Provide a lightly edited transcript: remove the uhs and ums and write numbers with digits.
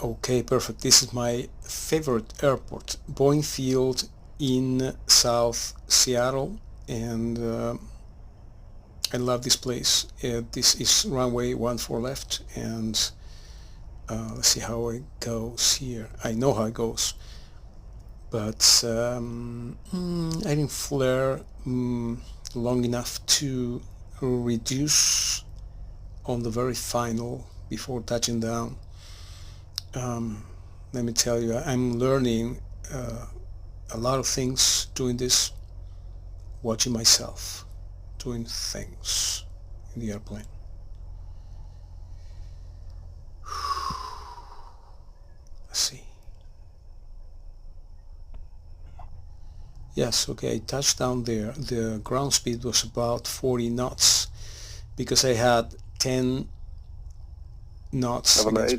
Okay, perfect. This is my favorite airport, Boeing Field in South Seattle, and I love this place. This is runway 14 left, and let's see how it goes here. I know how it goes, but I didn't flare long enough to reduce on the very final before touching down. Let me tell you, I'm learning a lot of things doing this, watching myself doing things in the airplane. Let's see. Yes, okay, I touched down there. The ground speed was about 40 knots because I had 10 knots Have a against nice me.